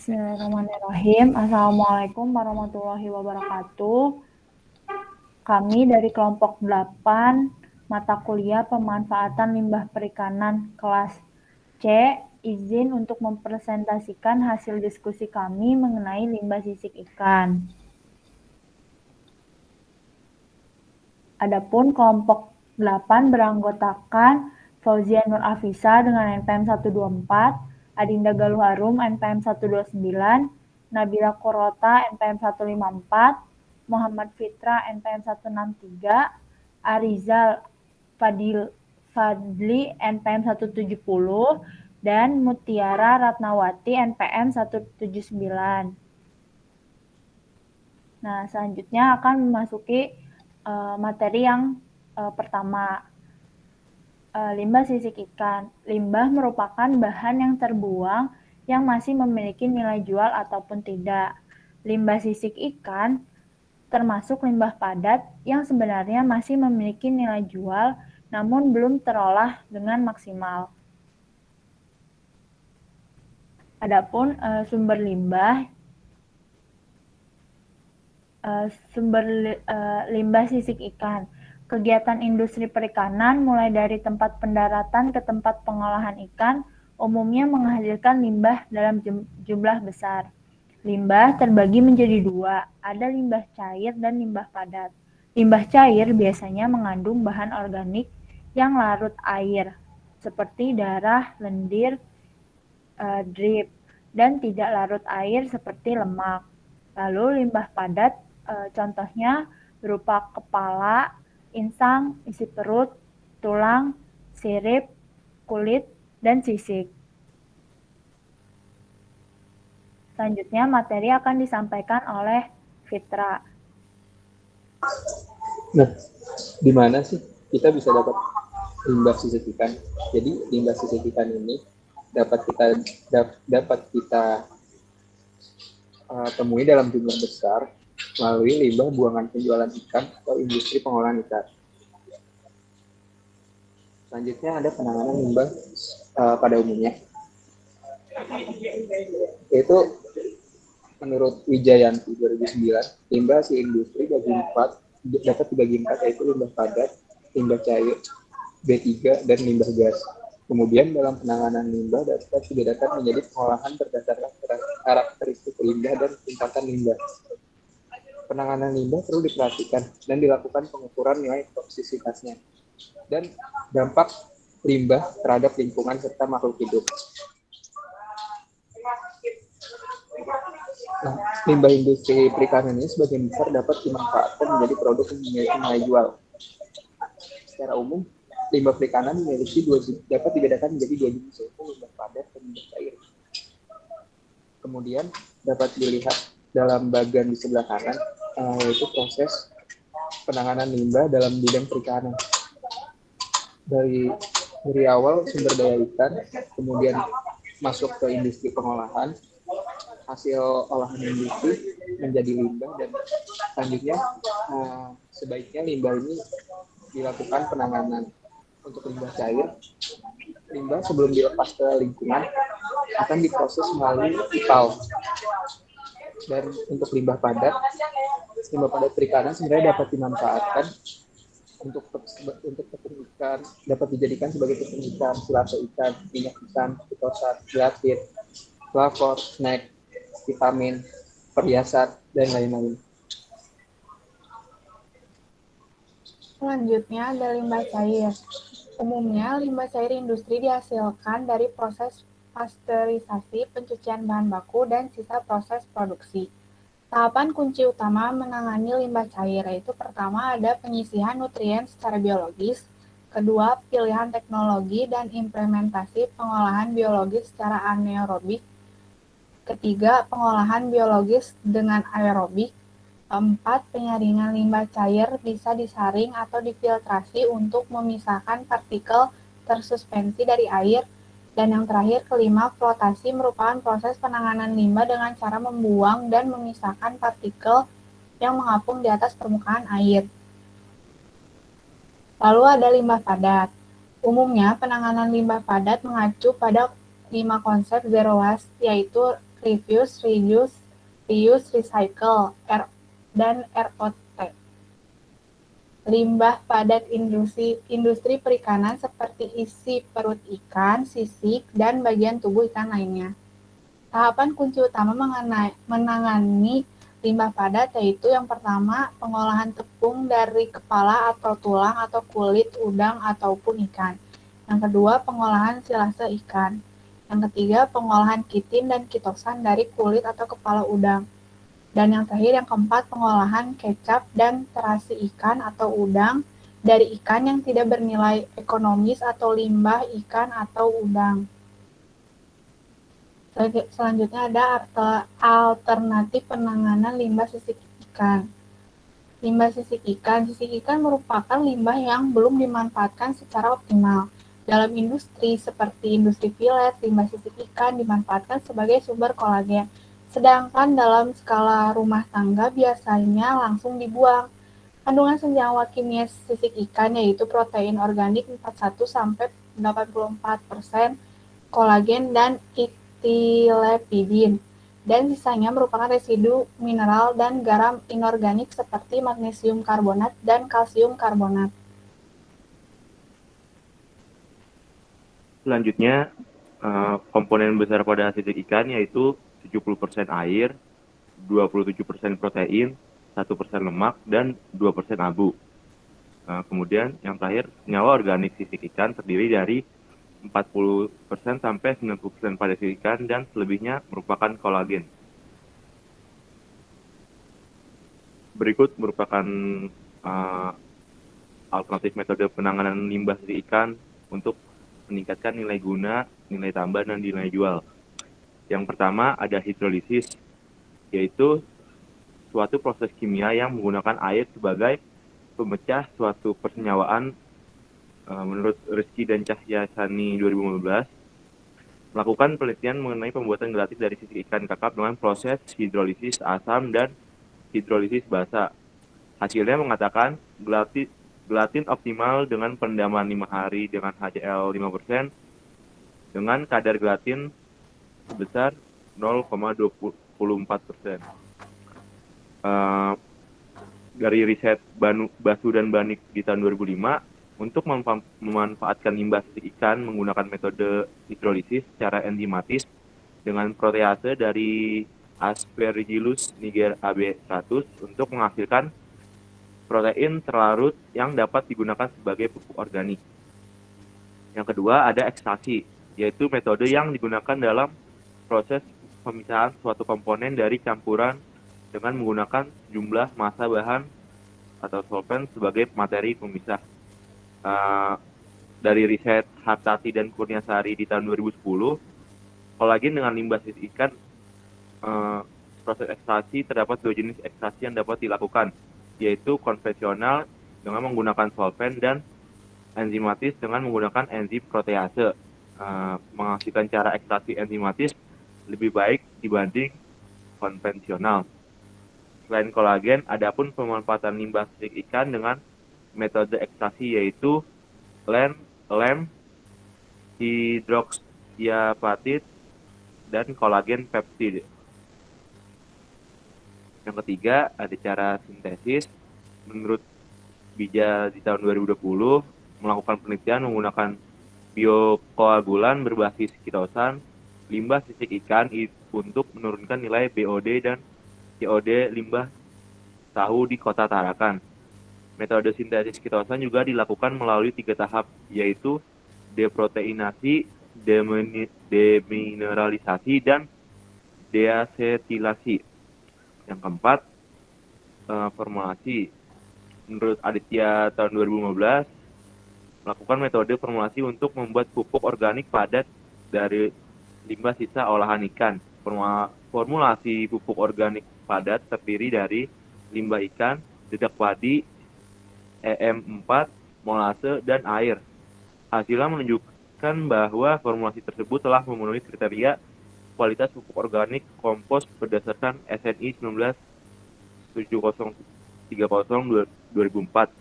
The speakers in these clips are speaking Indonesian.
Bismillahirrahmanirrahim. Assalamualaikum warahmatullahi wabarakatuh. Kami dari kelompok 8, mata kuliah pemanfaatan limbah perikanan kelas C, izin untuk mempresentasikan hasil diskusi kami mengenai limbah sisik ikan. Adapun kelompok 8 beranggotakan Fauzia Nur Afisa dengan NPM 124, Adinda Galuh Harum NPM 129, Nabila Korota NPM 154, Muhammad Fitra NPM 163, Arizal Fadli NPM 170, dan Mutiara Ratnawati NPM 179. Nah, selanjutnya akan memasuki materi yang pertama. Limbah sisik ikan. Limbah merupakan bahan yang terbuang yang masih memiliki nilai jual ataupun tidak. Limbah sisik ikan termasuk limbah padat yang sebenarnya masih memiliki nilai jual namun belum terolah dengan maksimal. Adapun sumber limbah limbah sisik ikan. Kegiatan industri perikanan mulai dari tempat pendaratan ke tempat pengolahan ikan umumnya menghasilkan limbah dalam jumlah besar. Limbah terbagi menjadi dua, ada limbah cair dan limbah padat. Limbah cair biasanya mengandung bahan organik yang larut air, seperti darah, lendir, drip, dan tidak larut air seperti lemak. Lalu limbah padat contohnya berupa kepala, insang, isi perut, tulang, sirip, kulit, dan sisik. Selanjutnya materi akan disampaikan oleh Fitra. Nah, di mana sih kita bisa dapat limbah sisik ikan? Jadi limbah sisik ikan ini dapat kita temui dalam jumlah besar melalui limbah buangan penjualan ikan atau industri pengolahan ikan. Selanjutnya ada penanganan limbah pada umumnya. Yaitu menurut Wijayanti 2009, limbah hasil industri dapat dibagi empat, yaitu limbah padat, limbah cair, B3, dan limbah gas. Kemudian dalam penanganan limbah dapat dibedakan menjadi pengolahan berdasarkan karakteristik limbah dan tingkatan limbah. Penanganan limbah perlu diperhatikan dan dilakukan pengukuran nilai toksisitasnya dan dampak limbah terhadap lingkungan serta makhluk hidup. Nah, limbah industri perikanan ini sebagian besar dapat dimanfaatkan menjadi produk yang memiliki nilai jual. Secara umum, limbah perikanan dapat dibedakan menjadi dua jenis, yaitu limbah padat dan limbah cair. Kemudian dapat dilihat dalam bagian di sebelah kanan, yaitu proses penanganan limbah dalam bidang perikanan. Dari awal sumber daya ikan, kemudian masuk ke industri pengolahan, hasil olahan industri menjadi limbah, dan selanjutnya sebaiknya limbah ini dilakukan penanganan. Untuk limbah cair, limbah sebelum dilepas ke lingkungan akan diproses melalui IPAL. Dan untuk limbah padat perikanan sebenarnya dapat dimanfaatkan untuk tepung ikan, dapat dijadikan sebagai tepung ikan, silase ikan, minyak ikan, fitosan, gelatin, flavor, snack, vitamin, perhiasan, dan lain-lain. Selanjutnya ada limbah cair. Umumnya, limbah cair industri dihasilkan dari proses pasteurisasi, pencucian bahan baku, dan sisa proses produksi. Tahapan kunci utama menangani limbah cair yaitu pertama ada penyisihan nutrien secara biologis, kedua pilihan teknologi dan implementasi pengolahan biologis secara anaerobik, ketiga pengolahan biologis dengan aerobik, keempat penyaringan limbah cair bisa disaring atau difiltrasi untuk memisahkan partikel tersuspensi dari air, dan yang terakhir kelima flotasi merupakan proses penanganan limbah dengan cara membuang dan memisahkan partikel yang mengapung di atas permukaan air. Lalu ada limbah padat. Umumnya penanganan limbah padat mengacu pada 5 konsep zero waste, yaitu refuse, reuse, recycle, dan ROT. Limbah padat industri perikanan seperti isi perut ikan, sisik, dan bagian tubuh ikan lainnya. Tahapan kunci utama menangani limbah padat yaitu yang pertama, pengolahan tepung dari kepala atau tulang atau kulit udang ataupun ikan. Yang kedua, pengolahan silase ikan. Yang ketiga, pengolahan kitin dan kitosan dari kulit atau kepala udang. Dan yang terakhir, yang keempat, pengolahan kecap dan terasi ikan atau udang dari ikan yang tidak bernilai ekonomis atau limbah ikan atau udang. Selanjutnya ada alternatif penanganan limbah sisik ikan. Limbah sisik ikan. Sisik ikan merupakan limbah yang belum dimanfaatkan secara optimal. Dalam industri seperti industri pilet, limbah sisik ikan dimanfaatkan sebagai sumber kolagen. Sedangkan dalam skala rumah tangga biasanya langsung dibuang. Kandungan senyawa kimia sisik ikan yaitu protein organik 41-84%, kolagen dan etilepidin, dan sisanya merupakan residu mineral dan garam inorganik seperti magnesium karbonat dan kalsium karbonat. Selanjutnya, komponen besar pada sisik ikan yaitu 70% air, 27% protein, 1% lemak, dan 2% abu. Kemudian yang terakhir, senyawa organik sisik ikan terdiri dari 40% sampai 90% pada sisik ikan dan selebihnya merupakan kolagen. Berikut merupakan alternatif metode penanganan limbah sisik ikan untuk meningkatkan nilai guna, nilai tambah, dan nilai jual. Yang pertama ada hidrolisis, yaitu suatu proses kimia yang menggunakan air sebagai pemecah suatu persenyawaan. Menurut Rizky dan Cahyasani 2015, melakukan penelitian mengenai pembuatan gelatin dari sisik ikan kakap dengan proses hidrolisis asam dan hidrolisis basa. Hasilnya mengatakan gelatin optimal dengan pendiaman 5 hari dengan HCl 5% dengan kadar gelatin sebesar 0,24%. Dari riset Basu dan Banik di tahun 2005, untuk memanfaatkan limbah sisik ikan menggunakan metode hidrolisis secara enzimatis dengan protease dari Aspergillus niger AB100 untuk menghasilkan protein terlarut yang dapat digunakan sebagai pupuk organik. Yang kedua ada ekstraksi, yaitu metode yang digunakan dalam proses pemisahan suatu komponen dari campuran dengan menggunakan jumlah massa bahan atau solvent sebagai materi pemisah. Dari riset Hartati dan Kurniasari di tahun 2010, kolagen dengan limbah sisik ikan, proses ekstraksi terdapat 2 jenis ekstraksi yang dapat dilakukan, yaitu konvensional dengan menggunakan solvent dan enzimatis dengan menggunakan enzim protease. Menghasilkan cara ekstraksi enzimatis lebih baik dibanding konvensional. Selain kolagen, adapun pemanfaatan limbah sisik ikan dengan metode ekstraksi yaitu lem, hidroksiapatid, dan kolagen peptide. Yang ketiga, ada cara sintesis. Menurut Bija di tahun 2020, melakukan penelitian menggunakan biokoagulan berbasis kitosan limbah sisik ikan untuk menurunkan nilai BOD dan COD limbah tahu di Kota Tarakan. Metode sintesis kitosan juga dilakukan melalui 3 tahap, yaitu deproteinasi, demineralisasi, dan deasetilasi. Yang keempat, formulasi. Menurut Aditya tahun 2015, melakukan metode formulasi untuk membuat pupuk organik padat dari limbah sisa olahan ikan. Formulasi pupuk organik padat terdiri dari limbah ikan, dedak padi, EM4, molase, dan air. Hasilnya menunjukkan bahwa formulasi tersebut telah memenuhi kriteria kualitas pupuk organik kompos berdasarkan SNI 197030/2004.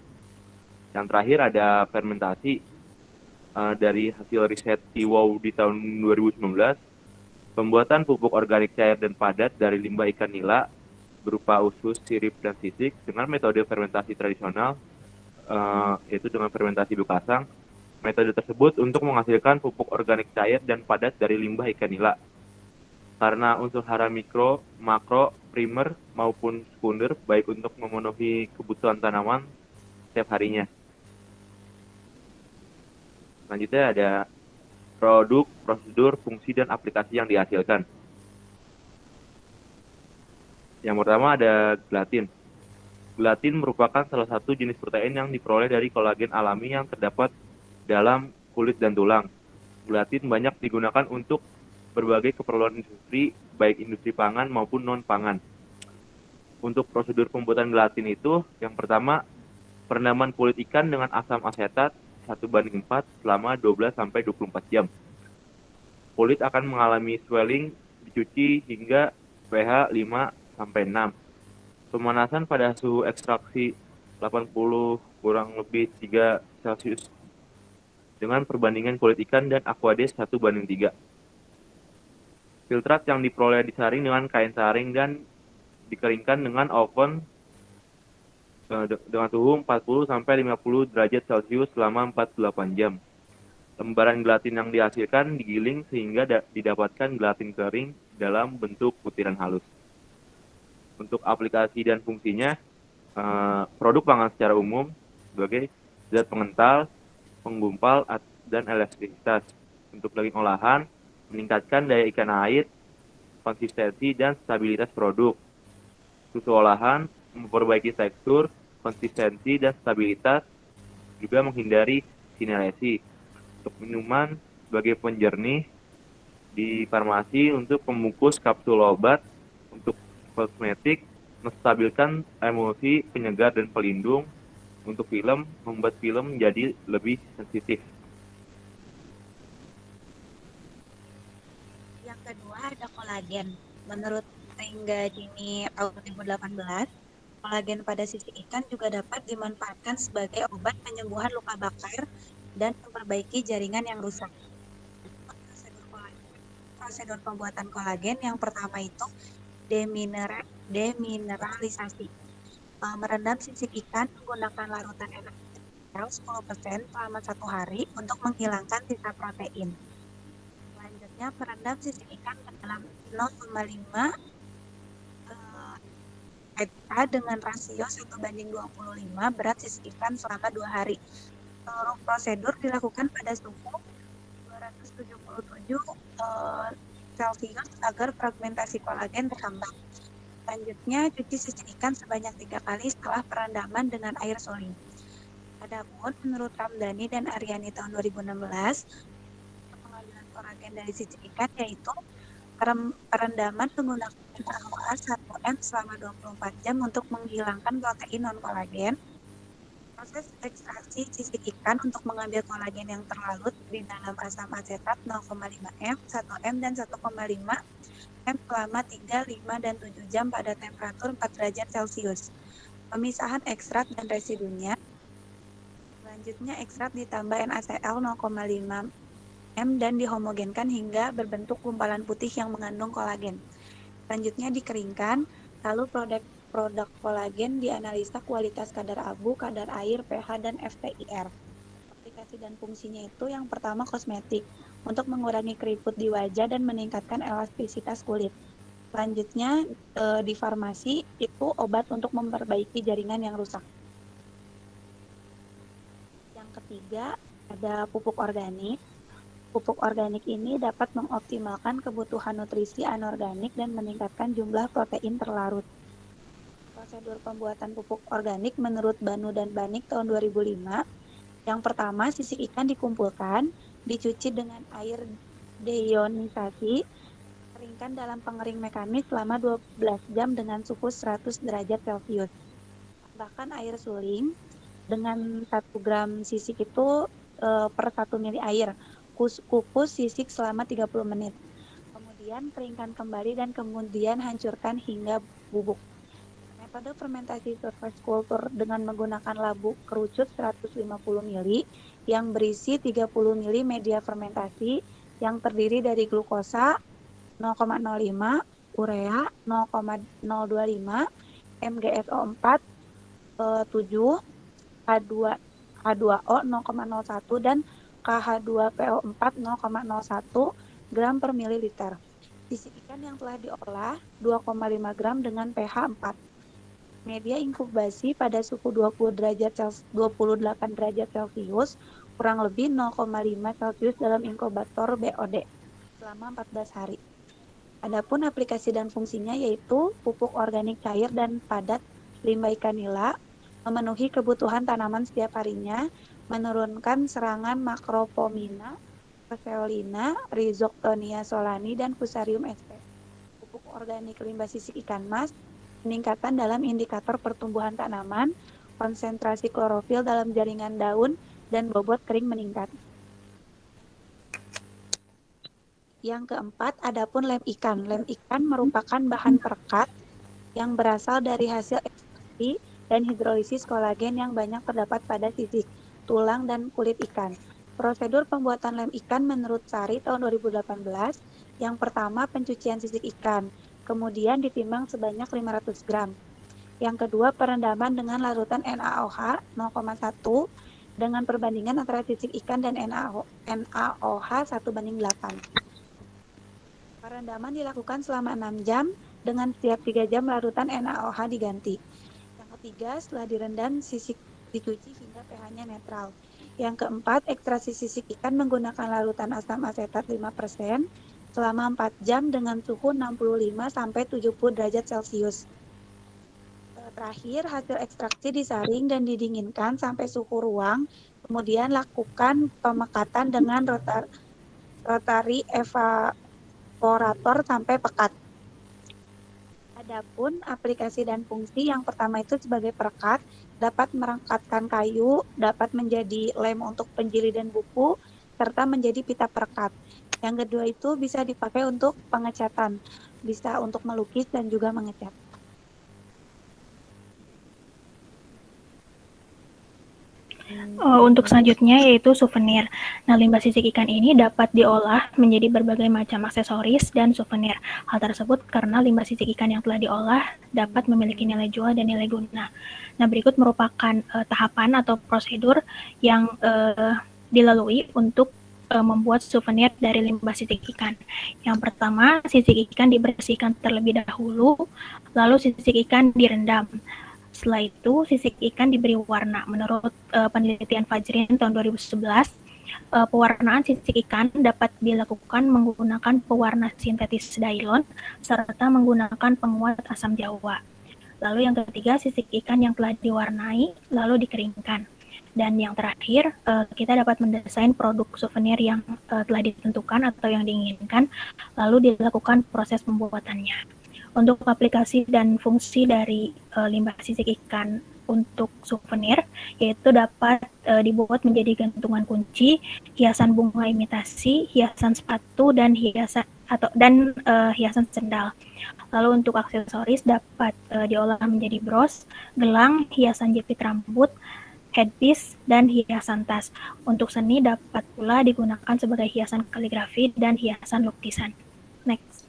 Yang terakhir ada fermentasi. Dari hasil riset TIWOW di tahun 2019, Pembuatan pupuk organik cair dan padat dari limbah ikan nila berupa usus, sirip, dan sisik dengan metode fermentasi tradisional, yaitu dengan fermentasi bukasang. Metode tersebut untuk menghasilkan pupuk organik cair dan padat dari limbah ikan nila. Karena unsur hara mikro, makro, primer, maupun sekunder baik untuk memenuhi kebutuhan tanaman setiap harinya. Selanjutnya ada produk, prosedur, fungsi, dan aplikasi yang dihasilkan. Yang pertama ada gelatin. Gelatin merupakan salah satu jenis protein yang diperoleh dari kolagen alami yang terdapat dalam kulit dan tulang. Gelatin banyak digunakan untuk berbagai keperluan industri, baik industri pangan maupun non-pangan. Untuk prosedur pembuatan gelatin itu, yang pertama, perendaman kulit ikan dengan asam asetat 1:4 selama 12-24 jam. Kulit akan mengalami swelling, dicuci hingga pH 5-6. Pemanasan pada suhu ekstraksi 80 kurang lebih 3 Celcius dengan perbandingan kulit ikan dan aquades 1:3. Filtrat yang diperoleh disaring dengan kain saring dan dikeringkan dengan oven dengan suhu 40-50 derajat Celcius selama 48 jam. Lembaran gelatin yang dihasilkan digiling sehingga didapatkan gelatin kering dalam bentuk butiran halus. Untuk aplikasi dan fungsinya, produk pangan secara umum sebagai zat pengental, penggumpal, dan elastisitas. Untuk daging olahan, meningkatkan daya ikan air, konsistensi, dan stabilitas produk. Susu olahan, memperbaiki tekstur, konsistensi, dan stabilitas, juga menghindari sineresi. Untuk minuman, sebagai penjernih di farmasi, untuk pembungkus kapsul obat, untuk kosmetik, menstabilkan emulsi, penyegar, dan pelindung. Untuk film, membuat film menjadi lebih sensitif. Yang kedua ada kolagen. Menurut Renggardini tahun 2018, kolagen pada sisik ikan juga dapat dimanfaatkan sebagai obat penyembuhan luka bakar dan memperbaiki jaringan yang rusak. Prosedur pembuatan kolagen yang pertama itu demineralisasi. Merendam sisik ikan menggunakan larutan NaCl 10% selama 1 hari untuk menghilangkan sisa protein. Selanjutnya, merendam sisik ikan ke dalam 0,5 ETA dengan rasio 1:25 berat sisik ikan selama 2 hari. Seluruh prosedur dilakukan pada suhu 277 Celcius agar fragmentasi kolagen berkembang. Selanjutnya, cuci sisik ikan sebanyak 3 kali setelah perendaman dengan air suling. Adapun menurut Ramdhani dan Aryani tahun 2016, pengambilan kolagen dari sisik ikan yaitu perendaman menggunakan AOA 1M selama 24 jam untuk menghilangkan protein non-kolagen. Proses ekstraksi sisik ikan untuk mengambil kolagen yang terlarut di dalam asam asetat 0,5 M, 1 M, dan 1,5 M selama 3, 5, dan 7 jam pada temperatur 4 derajat Celcius. Pemisahan ekstrak dan residunya. Selanjutnya, ekstrak ditambah NaCl 0,5 M dan dihomogenkan hingga berbentuk gumpalan putih yang mengandung kolagen. Selanjutnya dikeringkan, lalu produk kolagen dianalisa kualitas kadar abu, kadar air, pH, dan FTIR. Aplikasi dan fungsinya itu yang pertama kosmetik, untuk mengurangi keriput di wajah dan meningkatkan elastisitas kulit. Selanjutnya di farmasi itu obat untuk memperbaiki jaringan yang rusak. Yang ketiga ada pupuk organik. Pupuk organik ini dapat mengoptimalkan kebutuhan nutrisi anorganik dan meningkatkan jumlah protein terlarut. Prosedur pembuatan pupuk organik menurut Banu dan Banik tahun 2005. Yang pertama, sisik ikan dikumpulkan, dicuci dengan air deionisasi, keringkan dalam pengering mekanis selama 12 jam dengan suhu 100 derajat Celcius. Tambahkan air suling dengan 1 gram sisik itu per 1 mili air. Kukus sisik selama 30 menit. Kemudian keringkan kembali dan kemudian hancurkan hingga bubuk. Metode fermentasi surface culture dengan menggunakan labu kerucut 150 ml yang berisi 30 ml media fermentasi yang terdiri dari glukosa, 0,05, urea 0,025, MgSO4 7, H2O 0,01 dan KH2PO4 0,01 gram per mililiter. Sisik ikan yang telah diolah 2,5 gram dengan pH 4. Media inkubasi pada suhu 28 derajat Celcius kurang lebih 0,5 Celcius dalam inkubator BOD selama 14 hari. Adapun aplikasi dan fungsinya yaitu pupuk organik cair dan padat limbah ikan nila, memenuhi kebutuhan tanaman setiap harinya, menurunkan serangan Macropomina, Phaseolina, Rhizoctonia solani, dan Fusarium sp. Pupuk organik limbah sisik ikan mas, peningkatan dalam indikator pertumbuhan tanaman, konsentrasi klorofil dalam jaringan daun, dan bobot kering meningkat. Yang keempat, adapun lem ikan. Lem ikan merupakan bahan perekat yang berasal dari hasil ekstraksi dan hidrolisis kolagen yang banyak terdapat pada sisik, tulang, dan kulit ikan. Prosedur pembuatan lem ikan menurut Sari tahun 2018, yang pertama pencucian sisik ikan, kemudian ditimbang sebanyak 500 gram. Yang kedua perendaman dengan larutan NaOH 0,1 dengan perbandingan antara sisik ikan dan NaOH 1:8. Perendaman dilakukan selama 6 jam, dengan setiap 3 jam larutan NaOH diganti. Yang ketiga, setelah direndam, sisik dicuci hingga pH-nya netral. Yang keempat, ekstraksi sisik ikan menggunakan larutan asam asetat 5% selama 4 jam dengan suhu 65-70 derajat Celcius. Terakhir, hasil ekstraksi disaring dan didinginkan sampai suhu ruang, kemudian lakukan pemekatan dengan rotary evaporator sampai pekat. Adapun aplikasi dan fungsi, yang pertama itu sebagai perekat, dapat merekatkan kayu, dapat menjadi lem untuk penjilid dan buku, serta menjadi pita perekat. Yang kedua itu bisa dipakai untuk pengecatan, bisa untuk melukis dan juga mengecat. Untuk selanjutnya yaitu souvenir. Nah, limbah sisik ikan ini dapat diolah menjadi berbagai macam aksesoris dan souvenir. Hal tersebut karena limbah sisik ikan yang telah diolah dapat memiliki nilai jual dan nilai guna. Nah, berikut merupakan tahapan atau prosedur yang dilalui untuk membuat souvenir dari limbah sisik ikan. Yang pertama, sisik ikan dibersihkan terlebih dahulu, lalu sisik ikan direndam. Setelah itu, sisik ikan diberi warna. Menurut penelitian Fajrin tahun 2011, pewarnaan sisik ikan dapat dilakukan menggunakan pewarna sintetis Dailon serta menggunakan penguat asam jawa. Lalu yang ketiga, sisik ikan yang telah diwarnai lalu dikeringkan. Dan yang terakhir, kita dapat mendesain produk souvenir yang telah ditentukan atau yang diinginkan, lalu dilakukan proses pembuatannya. Untuk aplikasi dan fungsi dari limbah sisik ikan untuk souvenir, yaitu dapat dibuat menjadi gantungan kunci, hiasan bunga imitasi, hiasan sepatu, dan hiasan sendal. Lalu untuk aksesoris dapat diolah menjadi bros, gelang, hiasan jepit rambut, headpiece, dan hiasan tas. Untuk seni dapat pula digunakan sebagai hiasan kaligrafi dan hiasan lukisan. Next.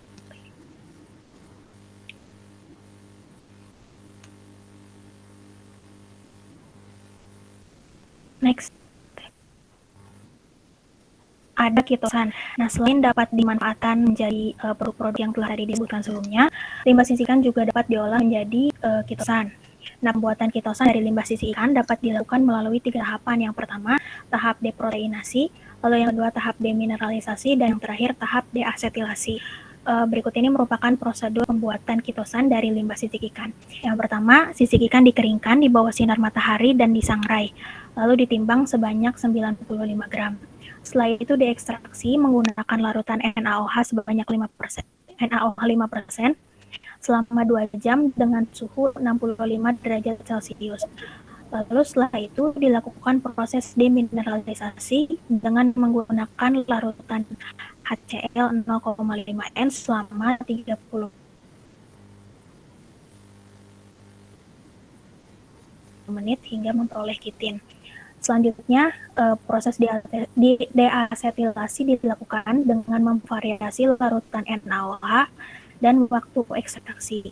Next. Ada kitosan. Nah, selain dapat dimanfaatkan menjadi produk-produk yang telah tadi disebutkan sebelumnya, limbah sisik ikan juga dapat diolah menjadi kitosan. Nah, pembuatan kitosan dari limbah sisik ikan dapat dilakukan melalui 3 tahapan. Yang pertama, tahap deproteinasi, lalu yang kedua tahap demineralisasi, dan yang terakhir tahap deasetilasi. Berikut ini merupakan prosedur pembuatan kitosan dari limbah sisik ikan. Yang pertama, sisik ikan dikeringkan di bawah sinar matahari dan disangrai, lalu ditimbang sebanyak 95 gram. Setelah itu diekstraksi menggunakan larutan NaOH sebanyak 5%, NaOH 5% selama 2 jam dengan suhu 65 derajat Celcius. Lalu setelah itu dilakukan proses demineralisasi dengan menggunakan larutan HCl 0,5N selama 30 menit hingga memperoleh kitin. Selanjutnya, proses deasetilasi dilakukan dengan memvariasi larutan NaOH dan waktu ekstraksi.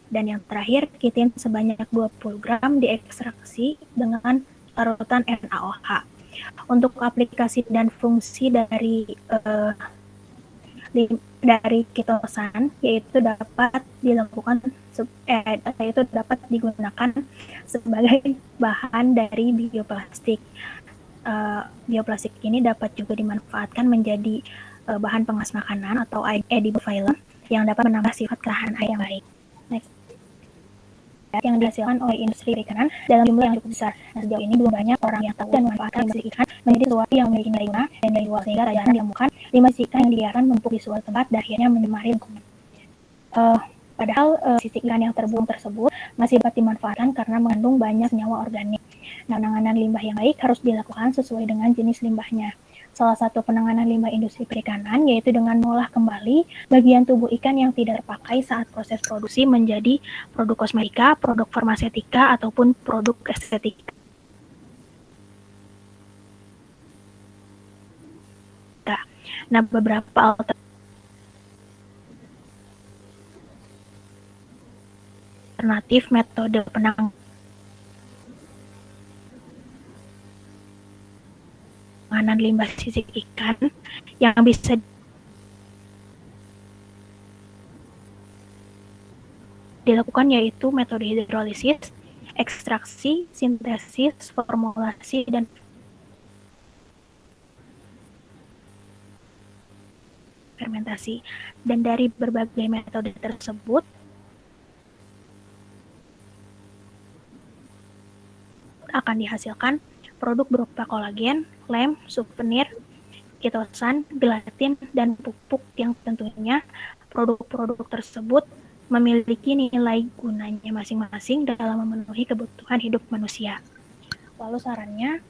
Dan yang terakhir, kitin sebanyak 20 gram diekstraksi dengan larutan NaOH. Untuk aplikasi dan fungsi dari kitosan, yaitu dapat digunakan sebagai bahan dari bioplastik. Bioplastik ini dapat juga dimanfaatkan menjadi bahan pengas makanan atau edible film yang dapat menambah sifat ketahanan air yang baik. Next. Yang dihasilkan oleh industri perikanan dalam jumlah yang cukup besar. Nah, sejauh ini belum banyak orang yang tahu dan memanfaatkan limbah sisik ikan menjadi sesuatu yang memiliki nilai guna dan nilai jual, sehingga jarang ditemukan limbah sisik ikan yang dibiarkan menumpuk di suatu tempat dan akhirnya menyemari lingkungan. Padahal sisik ikan yang terbuang tersebut masih dapat dimanfaatkan karena mengandung banyak senyawa organik. Nah, penanganan limbah yang baik harus dilakukan sesuai dengan jenis limbahnya. Salah satu penanganan limbah industri perikanan yaitu dengan mengolah kembali bagian tubuh ikan yang tidak terpakai saat proses produksi menjadi produk kosmetika, produk farmaseutika, ataupun produk estetika. Nah, beberapa alternatif metode penanganan limbah sisik ikan yang bisa dilakukan yaitu metode hidrolisis, ekstraksi, sintesis, formulasi, dan fermentasi. Dan dari berbagai metode tersebut, akan dihasilkan produk berupa kolagen, lem, souvenir, kitosan, gelatin, dan pupuk yang tentunya produk-produk tersebut memiliki nilai gunanya masing-masing dalam memenuhi kebutuhan hidup manusia. Lalu sarannya,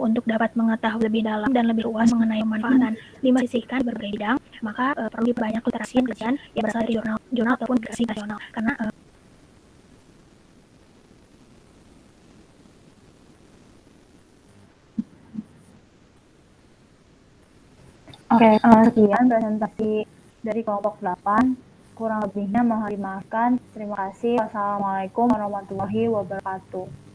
untuk dapat mengetahui lebih dalam dan lebih luas mengenai pemanfaatan limbah sisik ikan berbagai bidang, maka perlu banyak literasi dan kajian yang berasal dari jurnal ataupun publikasi nasional. Karena Oke, sekian presentasi dari kelompok 8. Kurang lebihnya mohon dimaafkan. Terima kasih. Wassalamualaikum warahmatullahi wabarakatuh.